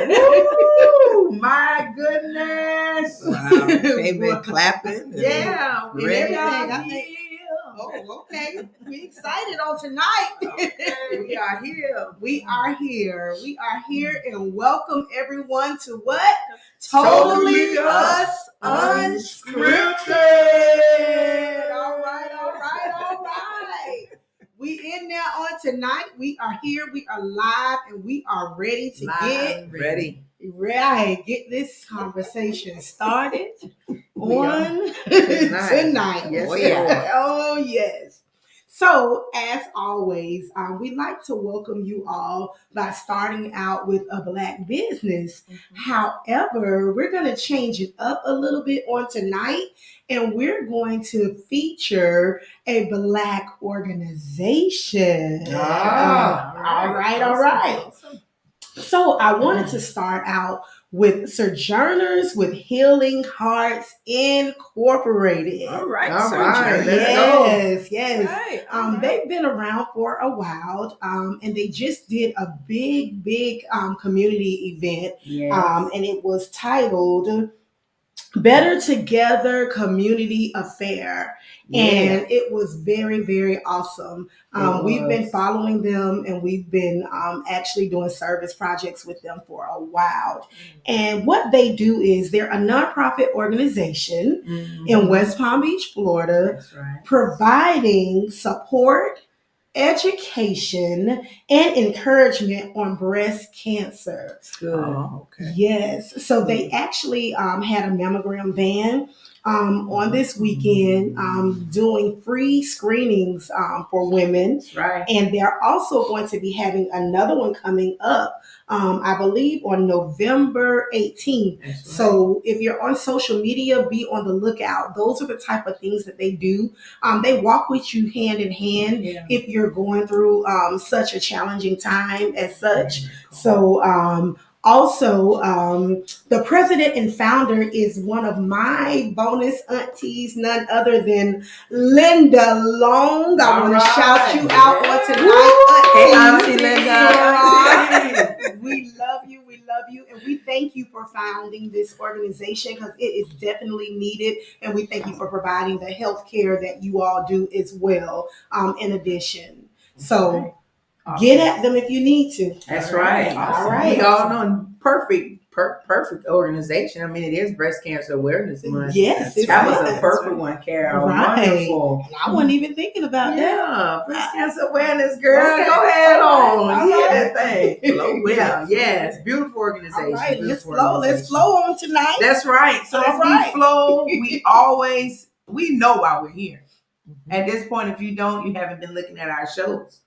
Woo, my goodness. Wow. They've been clapping. Yeah. And everything. I think. Oh, okay. We excited on tonight. Okay, we are here. We are here. We are here, and welcome everyone to what? Totally Us Unscripted. All right. We in there on tonight. We are here. We are live, and we are ready to get ready. Right, get this conversation started on tonight. Yes, Lord. Oh, yes. So, as always, we'd like to welcome you all by starting out with a Black business. However, we're going to change it up a little bit on tonight, and we're going to feature a Black organization. All right. Awesome. So I wanted to start out with Sojourners with Healing Hearts Incorporated. All right. Yes. Right. They've been around for a while, and they just did a big community event, and it was titled Better Together Community Affair. And it was very awesome. We've been following them, and we've been actually doing service projects with them for a while. And what they do is they're a nonprofit organization in West Palm Beach, Florida, providing support, education, and encouragement on breast cancer. Good. Oh, okay. Yes. So they actually had a mammogram van on this weekend doing free screenings for women. Right. And they're also going to be having another one coming up, I believe, on November 18th. Right. So if you're on social media, be on the lookout. Those are the type of things that they do. They walk with you hand in hand if you're going through such a challenging time as such. So also, the president and founder is one of my bonus aunties, none other than Linda Long. I want to shout you out on tonight, Hey, Auntie Linda. We love you, and we thank you for founding this organization because it is definitely needed, and we thank you for providing the health care that you all do as well, in addition. So get at them if you need to. That's right. Awesome. All right. We all know perfect organization. I mean, it is Breast Cancer Awareness Month. Yes, that was a perfect one, Carol. Right. Wonderful. And I wasn't even thinking about that. Yeah, Breast Cancer Awareness, girl. Okay. Go ahead on. Yeah, that thing. Flow with it. Yes, beautiful organization. All right, let's flow on tonight. That's right. So as we flow, we know why we're here. At this point, if you don't, you haven't been looking at our shows.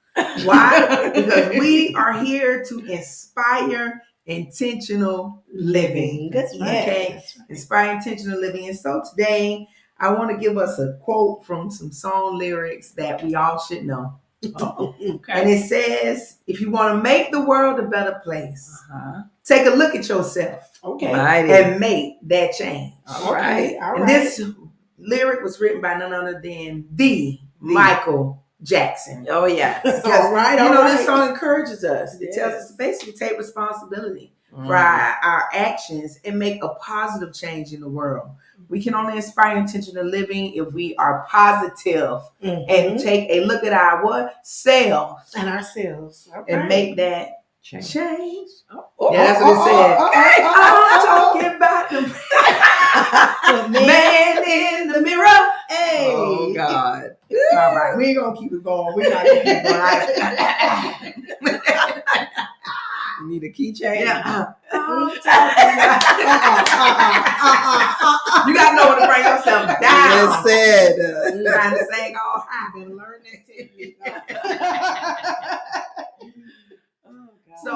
Why? Because we are here to inspire intentional living. That's right. Okay? Inspire intentional living. And so today, I want to give us a quote from some song lyrics that we all should know. Oh, okay. And it says, if you want to make the world a better place, take a look at yourself. Okay. And make that change. All right. And this lyric was written by none other than the Michael Jackson. Oh yeah. All right. This song encourages us. It tells us to basically take responsibility for our actions and make a positive change in the world. We can only inspire intentional living if we are positive and take a look at our selves and ourselves and make that change. That's what it said. I'm talking about the man in the mirror. Hey. Oh God. All right, we ain't gonna keep it going. We're not gonna keep it going. You need a key change. Yeah. You gotta know when to bring yourself down. Yes, said. You're trying to sing all high. I've been learning that technique. So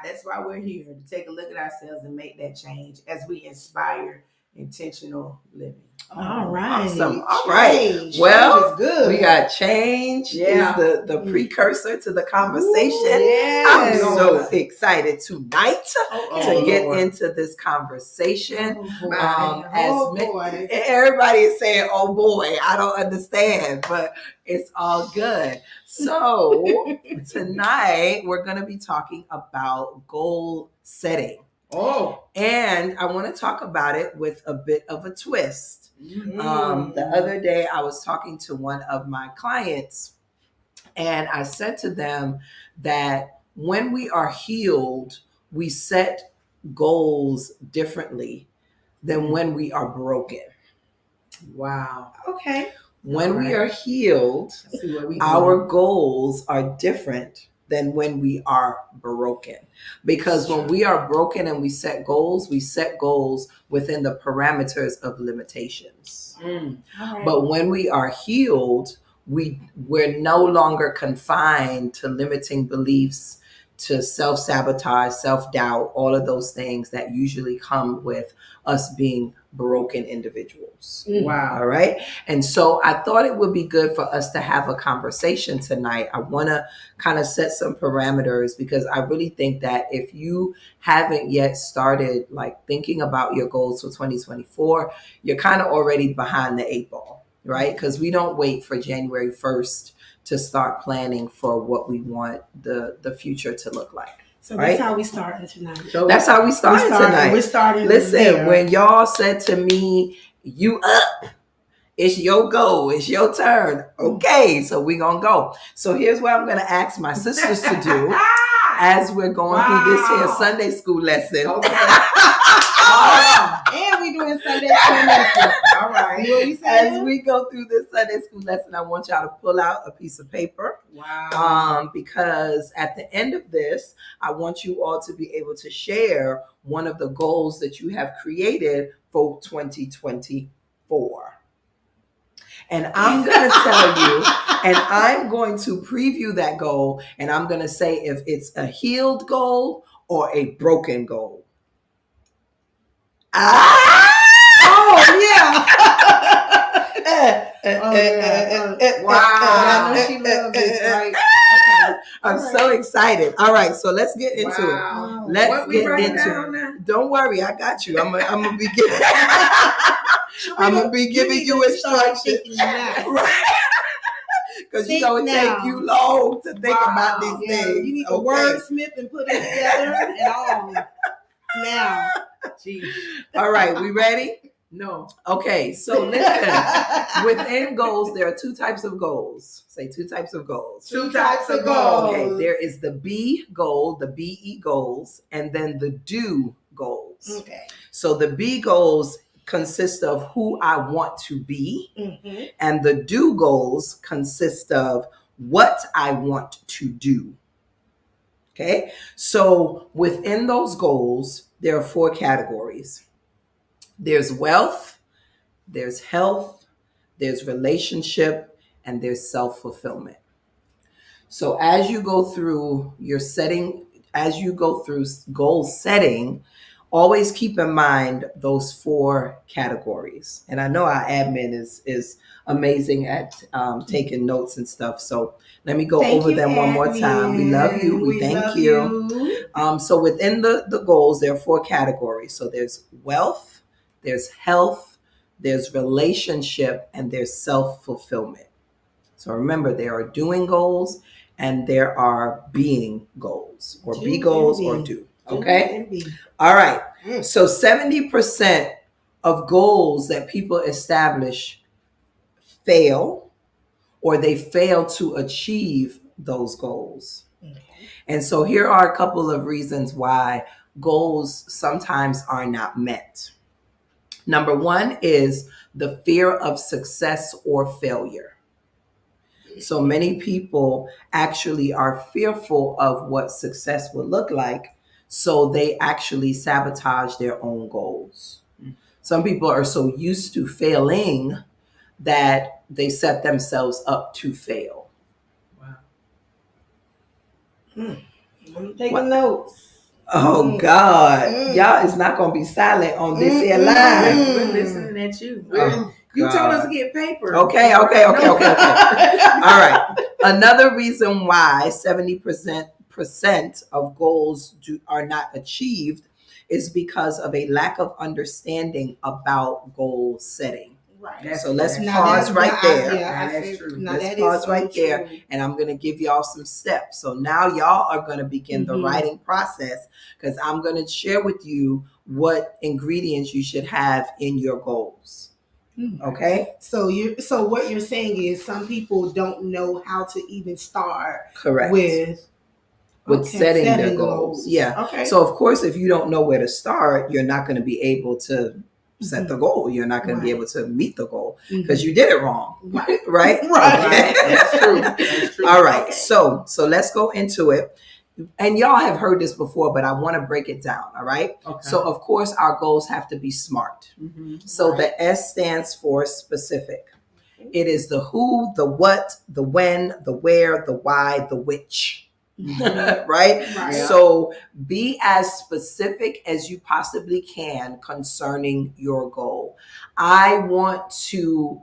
that's why we're here, to take a look at ourselves and make that change as we inspire intentional living. All right. Awesome. All right. Change. Well, Change is good. we got change Yeah. is the precursor to the conversation. I'm Yes. so excited tonight Okay. to get Lord. into this conversation. Oh, boy. As Oh, ma- boy. everybody is saying, "Oh boy, I don't understand," but it's all good. So tonight we're going to be talking about goal setting, and I want to talk about it with a bit of a twist. The other day, I was talking to one of my clients, and I said to them that when we are healed, we set goals differently than when we are broken. Wow. Okay. When we Alright. are healed, Let's see where we our goals are different than when we are broken. Because when we are broken and we set goals within the parameters of limitations. All right. But when we are healed, we're no longer confined to limiting beliefs, to self-sabotage, self-doubt, all of those things that usually come with us being broken individuals. Wow. All right. And so I thought it would be good for us to have a conversation tonight. I want to kind of set some parameters because I really think that if you haven't yet started like thinking about your goals for 2024, you're kind of already behind the 8 ball, right? Because we don't wait for January 1st to start planning for what we want the future to look like. So Right? that's how we started tonight. That's how we started tonight. We're starting. Listen, there. when y'all said to me, "You up? It's your goal. It's your turn." Okay, so we're going to go. So here's what I'm going to ask my sisters to do as we're going through this here Sunday school lesson. And we doing Sunday school lessons. All right. See what we As saying? we go through this Sunday school lesson, I want y'all to pull out a piece of paper. Wow. Because at the end of this, I want you all to be able to share one of the goals that you have created for 2024. And I'm going to tell you, and I'm going to preview that goal, and I'm going to say if it's a healed goal or a broken goal. Ah! Wow. I know she loves this, right? I'm so excited. All right, so let's get into it. Wow. Let's What we get writing into down it. now? Don't worry, I got you. I'm gonna be giving. I'm gonna be giving you instructions, right? Because you know it take you long to think about these Yeah, things. you need to okay? wordsmith and put it together and all. Now. Jeez. All right, we ready? No. Okay, so listen. Within goals, there are 2 types of goals. Say 2 types of goals. 2 types of goals. Okay, there is the B goal, the BE goals, and then the do goals. Okay. So the B goals consist of who I want to be, Mm-hmm. and the do goals consist of what I want to do. Okay, so within those goals, there are 4 categories. There's wealth, there's health, there's relationship, and there's self-fulfillment. So as you go through your setting, as you go through goal setting, always keep in mind those 4 categories. And I know our admin is amazing at taking notes and stuff. So let me go over them one more time. We love you. We thank love you. So within the goals, there are 4 categories. So there's wealth, there's health, there's relationship, and there's self-fulfillment. So remember, there are doing goals and there are being goals, or be goals or do. Okay? All right. So 70% of goals that people establish fail, or they fail to achieve those goals. And so here are a couple of reasons why goals sometimes are not met. Number 1 is the fear of success or failure. So many people actually are fearful of what success would look like, so they actually sabotage their own goals. Some people are so used to failing that they set themselves up to fail. Wow. I'm taking notes. Oh God, y'all is not gonna be silent on this here line. We're listening at you. You told us God. to get paper. Okay. All right. Another reason why 70% of goals are not achieved is because of a lack of understanding about goal setting. Right. So let's Now pause right there. That's true. Now Let's that pause is right so there. true. And I'm going to give y'all some steps. So now y'all are going to begin the Mhm. writing process, because I'm going to share with you what ingredients you should have in your goals. Okay? So what you're saying is some people don't know how to even start Correct. with setting their goals. Yeah. Okay. So of course, if you don't know where to start, you're not going to be able to set the goal. You're not going to be able to meet the goal because you did it wrong. Right. Right? Right. That's true. That's true. All right. Okay. So let's go into it. And y'all have heard this before, but I want to break it down. All right. Okay. So of course, our goals have to be SMART. So the S stands for specific. It is the who, the what, the when, the where, the why, the which. Right? So be as specific as you possibly can concerning your goal. I want to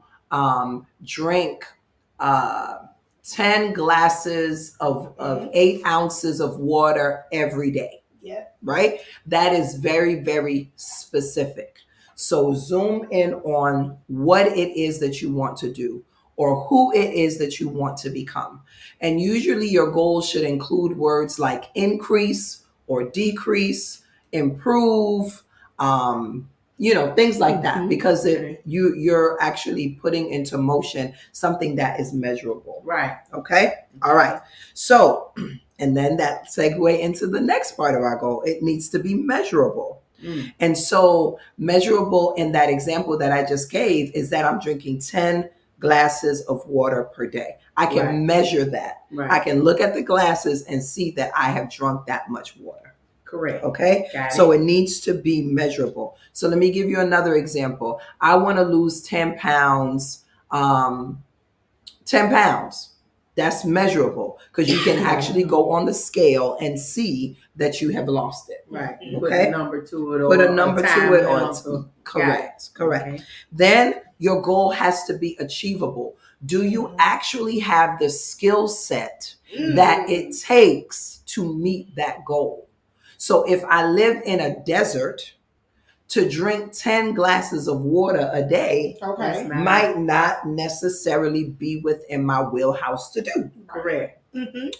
drink 10 glasses of 8 ounces of water every day. Yeah. Right? That is very, very specific. So zoom in on what it is that you want to do, or who it is that you want to become. And usually your goals should include words like increase or decrease, improve, things like that, because you're actually putting into motion something that is measurable. Right. Okay. All right. So, and then that segue into the next part of our goal. It needs to be measurable. And so measurable in that example that I just gave is that I'm drinking 10 glasses of water per day. I can measure that. Right. I can look at the glasses and see that I have drunk that much water. Correct. Okay. So it needs to be measurable. So let me give you another example. I want to lose 10 pounds. 10 pounds. That's measurable because you can actually go on the scale and see that you have lost it. Right. Okay. Put a number to it. Put a number to it. Correct. Okay. Then your goal has to be achievable. Do you actually have the skill set that it takes to meet that goal? So if I live in a desert, to drink 10 glasses of water a day might not necessarily be within my wheelhouse to do. Correct.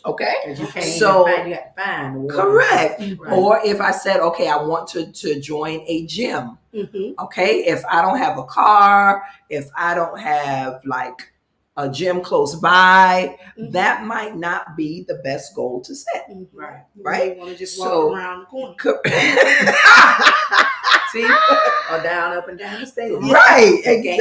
Okay. You can't So you got to find the water. correct. Right. Or if I said, okay, I want to join a gym. Okay. If I don't have a car, if I don't have like a gym close by, that might not be the best goal to set. Right. Right. You want to just walk around the corner. See? Or down, up and down the stairs. Right. Okay.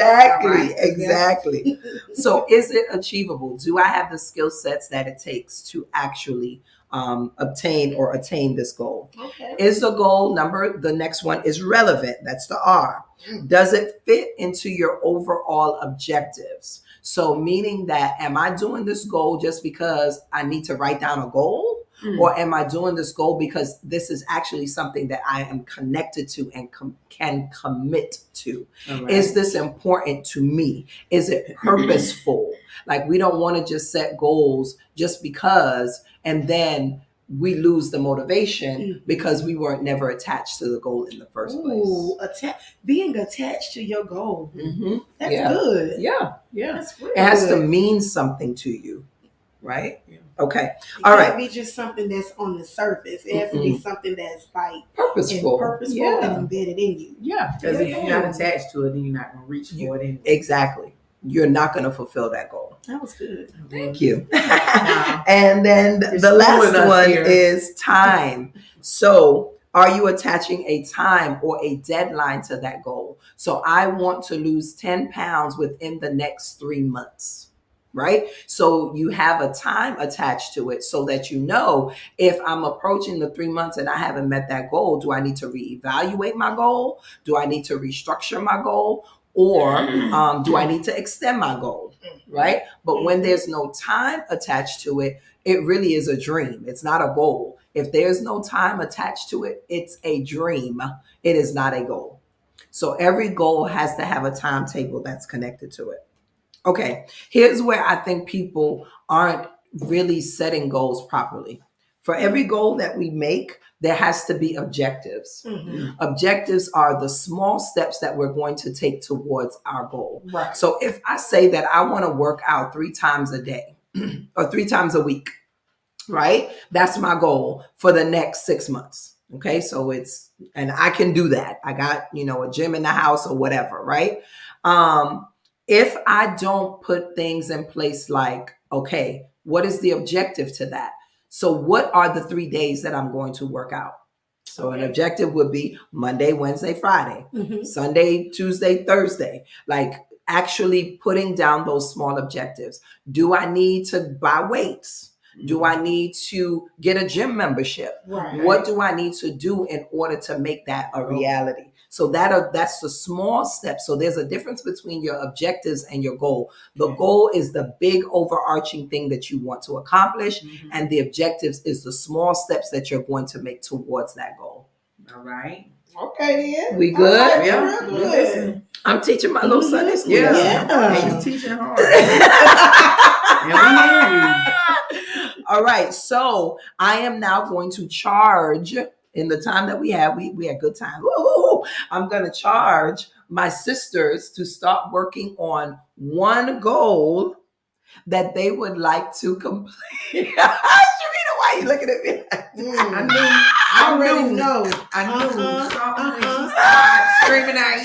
Exactly. So is it achievable? Do I have the skill sets that it takes to actually obtain or attain this goal? Okay. Is the goal the next one is relevant? That's the R. Does it fit into your overall objectives? So meaning that, am I doing this goal just because I need to write down a goal? Or am I doing this goal because this is actually something that I am connected to and can commit to? Right. Is this important to me? Is it purposeful? Like, we don't want to just set goals just because, and then we lose the motivation because we weren't never attached to the goal in the first place. Being attached to your goal. That's good. Yeah. That's really it has good. to mean something to you, right? Yeah. Okay. All right. It can't be just something that's on the surface. It has to be something that's like purposeful and embedded in you. Yeah. Because if you're not attached to it, then you're not going to reach for it anyway. Exactly. You're not going to fulfill that goal. That was good. Thank you. And then the last one is time. So are you attaching a time or a deadline to that goal? So I want to lose 10 pounds within the next 3 months. Right? So you have a time attached to it so that you know, if I'm approaching the 3 months and I haven't met that goal, do I need to reevaluate my goal? Do I need to restructure my goal? Or do I need to extend my goal? Right? But when there's no time attached to it, it really is a dream. It's not a goal. If there's no time attached to it, it's a dream. It is not a goal. So every goal has to have a timetable that's connected to it. Okay, here's where I think people aren't really setting goals properly. For every goal that we make, there has to be objectives. Mm-hmm. Objectives are the small steps that we're going to take towards our goal. Right. So if I say that I want to work out 3 times a day or 3 times a week, right? That's my goal for the next 6 months. Okay, so and I can do that. I got, a gym in the house or whatever, right? If I don't put things in place like, okay, what is the objective to that? So what are the 3 days that I'm going to work out? So an objective would be Monday, Wednesday, Friday, Sunday, Tuesday, Thursday, like actually putting down those small objectives. Do I need to buy weights? Do I need to get a gym membership? Right. What do I need to do in order to make that a reality? So that's the small steps. So there's a difference between your objectives and your goal. The goal is the big overarching thing that you want to accomplish, and the objectives is the small steps that you're going to make towards that goal. All right. Okay, then. We good? Right, Yeah. good. I'm teaching my little Sunday school. Yeah. And you teaching hard. And we hear you. All right. So I am now going to charge in the time that we have. We had good time. Woo-hoo. I'm going to charge my sisters to start working on one goal that they would like to complete. Sharita, why are you looking at me? I already know. I knew something when she started screaming out,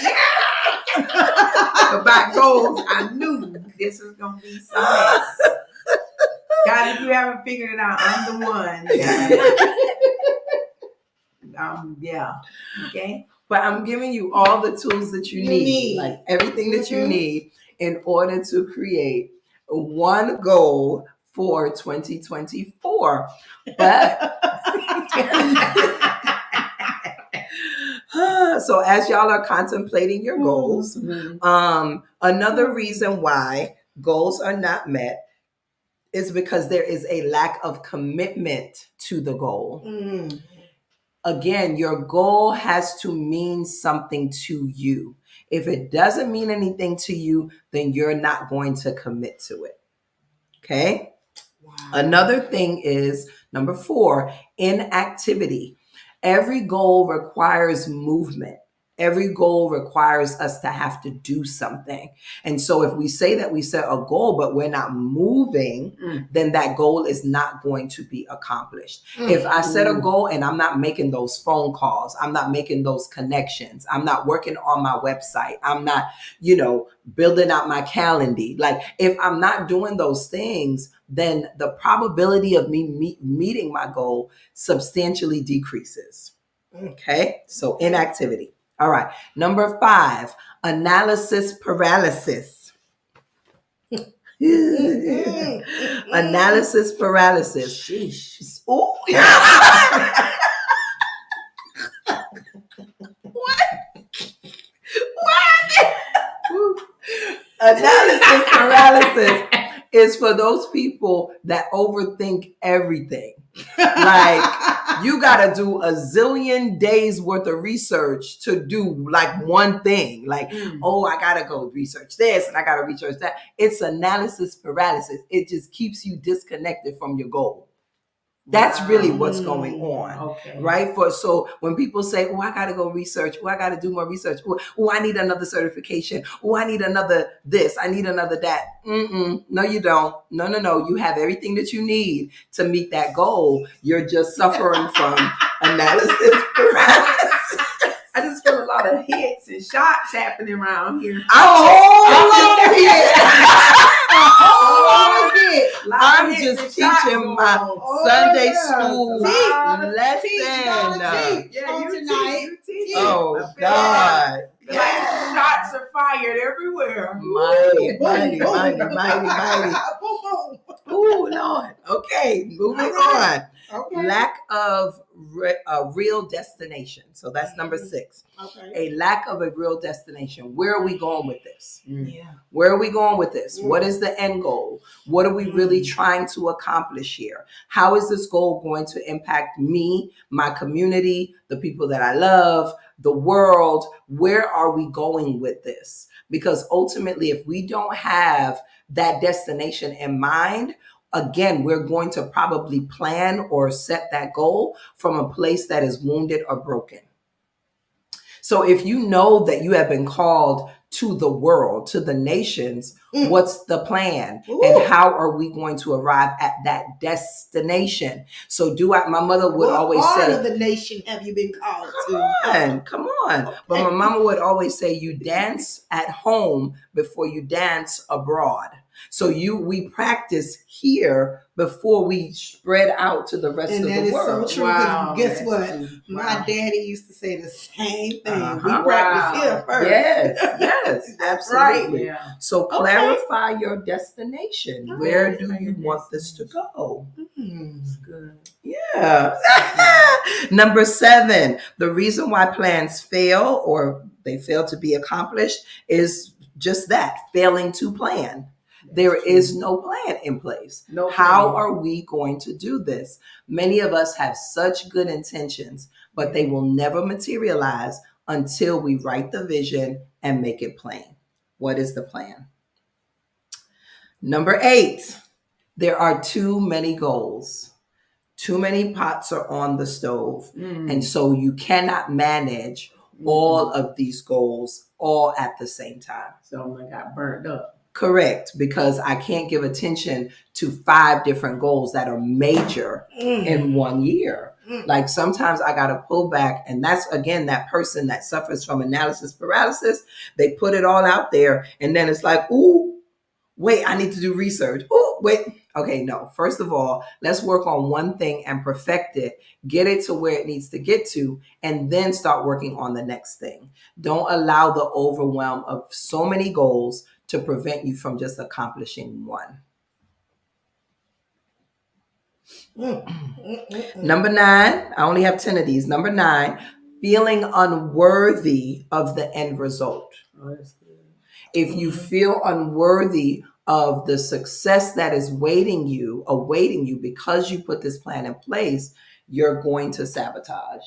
about goals. I knew this was going to be some mess. God, if you haven't figured it out, I'm the one. Yeah. Okay. But I'm giving you all the tools that you need, like everything that you need in order to create one goal for 2024. But so as y'all are contemplating your goals, another reason why goals are not met is because there is a lack of commitment to the goal. Again, your goal has to mean something to you. If it doesn't mean anything to you, then you're not going to commit to it. Okay? Wow. Another thing is, number 4, inactivity. Every goal requires movement. Every goal requires us to have to do something. And so if we say that we set a goal, but we're not moving, then that goal is not going to be accomplished. If I set a goal and I'm not making those phone calls, I'm not making those connections, I'm not working on my website, I'm not, building out my calendar. Like if I'm not doing those things, then the probability of me meeting my goal substantially decreases. Okay. So inactivity. All right. Number 5, analysis paralysis. Analysis paralysis. Sheesh. Ooh. What? Analysis paralysis is for those people that overthink everything. Like you got to do a zillion days worth of research to do like one thing. Like, oh, I got to go research this and I got to research that. It's analysis paralysis. It just keeps you disconnected from your goal. That's really what's going on, right? So when people say, oh, I got to go research, oh, I got to do more research, oh, I need another certification, oh, I need another this, I need another that. No, you don't. No. You have everything that you need to meet that goal. You're just suffering from analysis paralysis. I just feel a lot of hits and shots happening around here. I'm just teaching my Sunday school lesson. Tonight. Oh, God. Like shots are fired everywhere. Mighty. Oh, Lord. Okay, moving on. Okay. Lack of a real destination. So that's number 6. Okay. A lack of a real destination. Where are we going with this? Yeah. Where are we going with this? What is the end goal? What are we really trying to accomplish here? How is this goal going to impact me, my community, the people that I love, the world? Where are we going with this? Because ultimately, if we don't have that destination in mind, again, we're going to probably plan or set that goal from a place that is wounded or broken. So if you know that you have been called to the world, to the nations, what's the plan? And how are we going to arrive at that destination? So my mother would always say, what part of the nation have you been called to? Come on. Okay. But my mama would always say, you dance at home before you dance abroad. So we practice here before we spread out to the rest of the world. And that is so true. Wow, guess what? True. My daddy used to say the same thing. Uh-huh. We practice here first. Yes, absolutely. Right. Yeah. So clarify your destination. Okay. Where do you want this to go? That's good. Yeah. Number 7, the reason why plans fail or they fail to be accomplished is just that, failing to plan. There is no plan in place. No How plan. are we going to do this? Many of us have such good intentions, but they will never materialize until we write the vision and make it plain. What is the plan? Number 8, there are too many goals. Too many pots are on the stove. And so you cannot manage all of these goals all at the same time. So I got burnt up. Correct, because I can't give attention to 5 different goals that are major in 1 year. Like sometimes I got to pull back, and that's again that person that suffers from analysis paralysis. They put it all out there, and then it's like, ooh, wait, I need to do research. Ooh, wait. Okay, no. First of all, let's work on one thing and perfect it, get it to where it needs to get to, and then start working on the next thing. Don't allow the overwhelm of so many goals to prevent you from just accomplishing one. Number 9, I only have 10 of these. Number 9, feeling unworthy of the end result. Oh, that's good. If you feel unworthy of the success that is awaiting you because you put this plan in place, you're going to sabotage.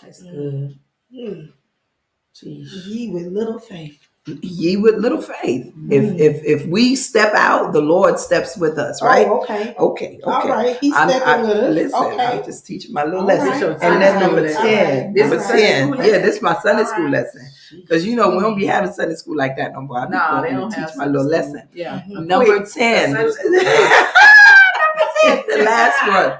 That's good. Jeez. Ye with little faith. Ye with little faith. If we step out, the Lord steps with us, right? Oh, okay. Okay. All right. He's stepping with us. Listen, Okay. I'm just teaching my little All lesson. right. And then number All 10. right. Number This is Sunday 10. school Yeah, lesson? this is my Sunday school All right. lesson. Because we don't be having Sunday school like that no more. No, they don't teach have my little Sunday school. lesson. Yeah. Number 10. Sunday school. The last one.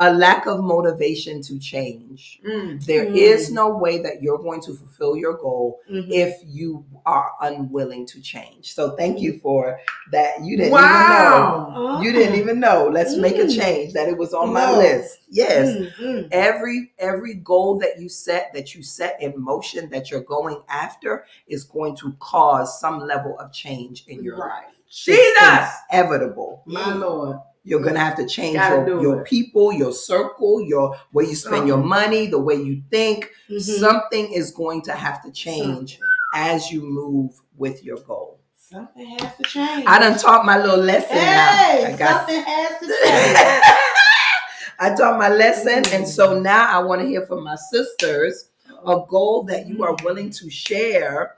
A lack of motivation to change. There is no way that you're going to fulfill your goal if you are unwilling to change. So thank you for that. You didn't even know. You didn't even know. Let's make a change that it was on my list. Yes. Every goal that you set in motion, that you're going after, is going to cause some level of change in your life. Jesus. It's inevitable. My Lord. You're going to have to change Gotta do your it. people, your circle, your where you spend your money, the way you think. Something is going to have to change as you move with your goal. Something has to change. I done taught my little lesson Hey, now. something has to change. I taught my lesson, and so now I want to hear from my sisters a goal that you are willing to share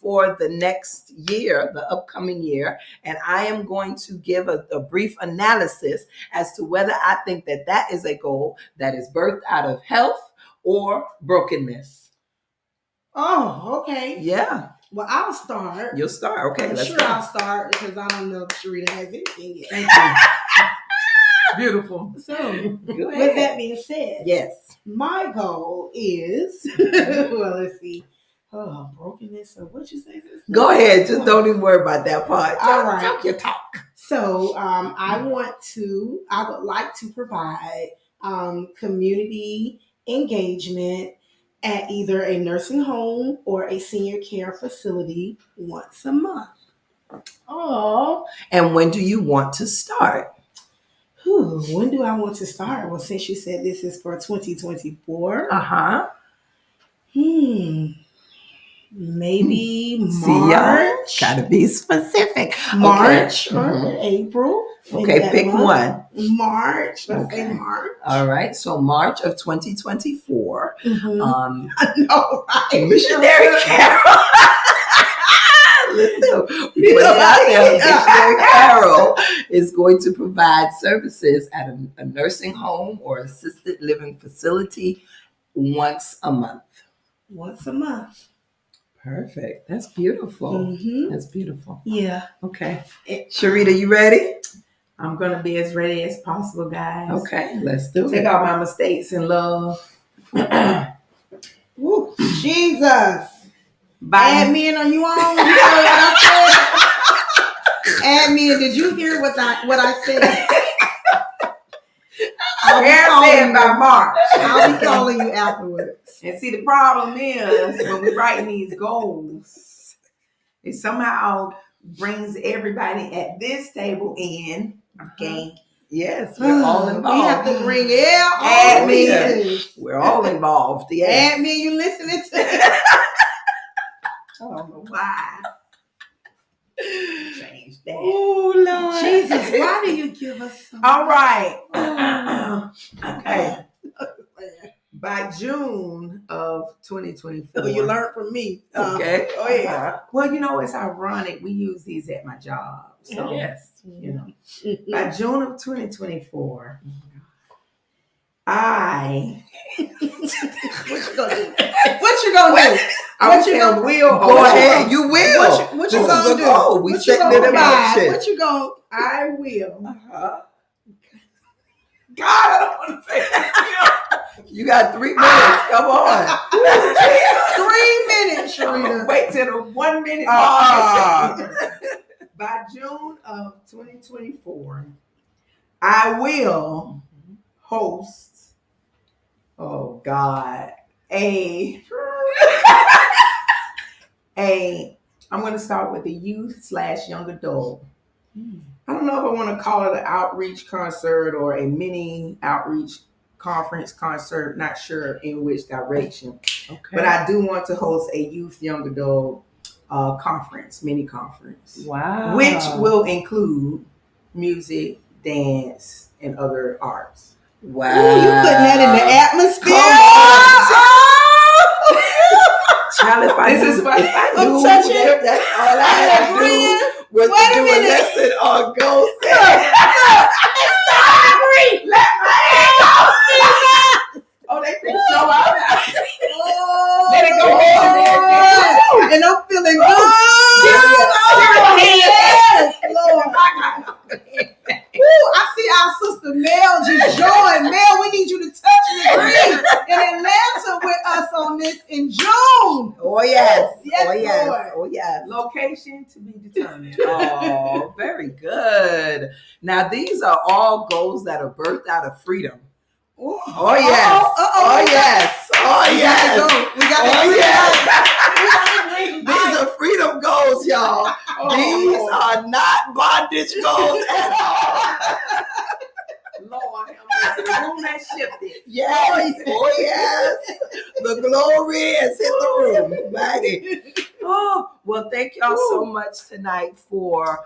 for the next year, the upcoming year. And I am going to give a brief analysis as to whether I think that is a goal that is birthed out of health or brokenness. Oh, okay. Yeah. Well, I'll start. You'll start. Okay, I'm let's sure go. I'll start because I don't know if Sharita has anything yet. Thank you. Beautiful. So, Go with ahead. that being said, Yes. my goal is, well, let's see. Oh, brokenness. So what you say? Go ahead. Just don't even worry about that part. All right. Talk your talk. So I would like to provide community engagement at either a nursing home or a senior care facility once a month. Oh. And when do you want to start? When do I want to start? Well, since you said this is for 2024, maybe March. Gotta be specific. March Okay. or April. Okay, pick one. March. Let's say March. All right. So March of 2024. I know, right? Missionary Carol. Listen, we put it out there. Missionary Carol is going to provide services at a nursing home or assisted living facility once a month. Once a month. Perfect. That's beautiful. That's beautiful. Yeah. Okay. Sharita, you ready? I'm going to be as ready as possible, guys. Okay, let's do it. Take all my mistakes in love. Woo, Jesus. Bye. Admin, are you on? You heard what I said? Admin, did you hear what I said? By March. I'll be calling you afterwards. And see, the problem is when we're writing these goals, it somehow brings everybody at this table in. Okay. Yes, we're all involved. We have to bring admin. We're all involved. Yes. Admin, you listening to me? I don't know why. Change that. Oh, Lord. Jesus, why do you give us so All right. Okay. By June of 2024. You learned from me. Okay. Oh, yeah. Well, it's ironic. We use these at my job. So, yes. By June of 2024, I. What you gonna do? What you gonna do? What you gonna will? Go ahead. You will. What you gonna do? Oh, we setting it in motion. What you gonna? I will. God, I don't want to say that. You got 3 minutes. Come on. 3 minutes, Sharita. Wait till the 1 minute. By June of 2024, I will host. Oh God, I'm going to start with the youth/young adult. I don't know if I want to call it an outreach concert or a mini outreach conference concert. Not sure in which direction. Okay. But I do want to host a youth/young adult conference, mini conference. Wow. Which will include music, dance, and other arts. Wow. Ooh, you putting that in the atmosphere. Child, if I I'm touching it. That's all I had to do was to do a lesson on goal setting. Let my head go. Oh, they can show out. Let it go ahead. And I'm feeling good. Yes, Lord. Ooh, I see our sister Mel just joined. Mel, we need you to touch and agree in Atlanta with us on this in June. Oh, yes. Yes, oh, yes. Lord. Oh, yes. Location to be determined. Oh, very good. Now, these are all goals that are birthed out of freedom. Oh, yes. Oh, yes. Oh, yes. We got These are freedom goals, y'all. These are not bondage goals at all. Lord, the room has shifted. Yes. Oh, yes. The glory has hit the room. Mighty. Oh, well, thank y'all so much tonight for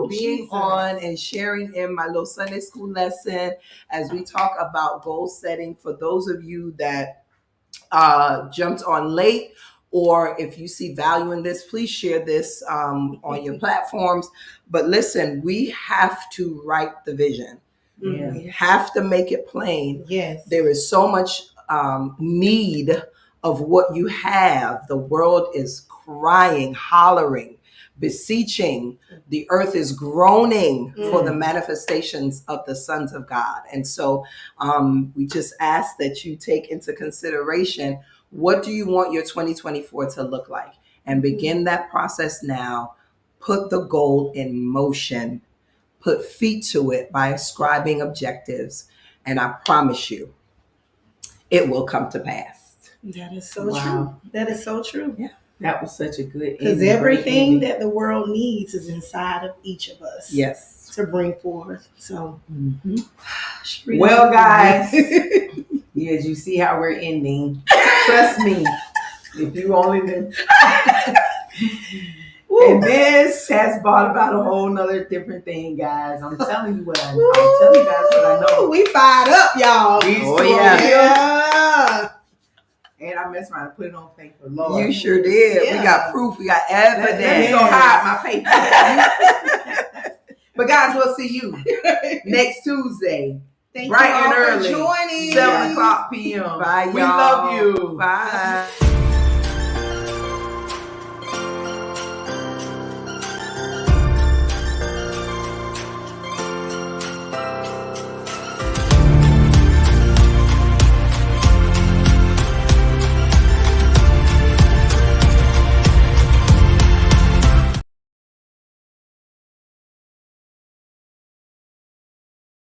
being Jesus. on and sharing in my little Sunday school lesson as we talk about goal setting. For those of you that jumped on late, or if you see value in this, please share this on your platforms. But listen, we have to write the vision. Yeah. We have to make it plain. Yes. There is so much need of what you have. The world is crying, hollering, beseeching. The earth is groaning for the manifestations of the sons of God. And so we just ask that you take into consideration, what do you want your 2024 to look like? And begin that process now. Put the goal in motion. Put feet to it by ascribing objectives. And I promise you, it will come to pass. That is so true. That is so true. Yeah. That was such a good Because everything that the world needs is inside of each of us. Yes. to bring forth. So, well, guys, as you see how we're ending, trust me, if you only knew. And this has brought about a whole nother different thing, guys. I'm telling you what I know. I'm telling you guys what I know. We fired up, y'all. Yeah. And I messed around and put it on paper. Lord. You sure did. Yeah. We got proof. We got evidence. Let me go hide my paper. But guys, we'll see you next Tuesday. Thank bright you all and early. for joining. 7 o'clock p.m. Bye, y'all. We love you. Bye.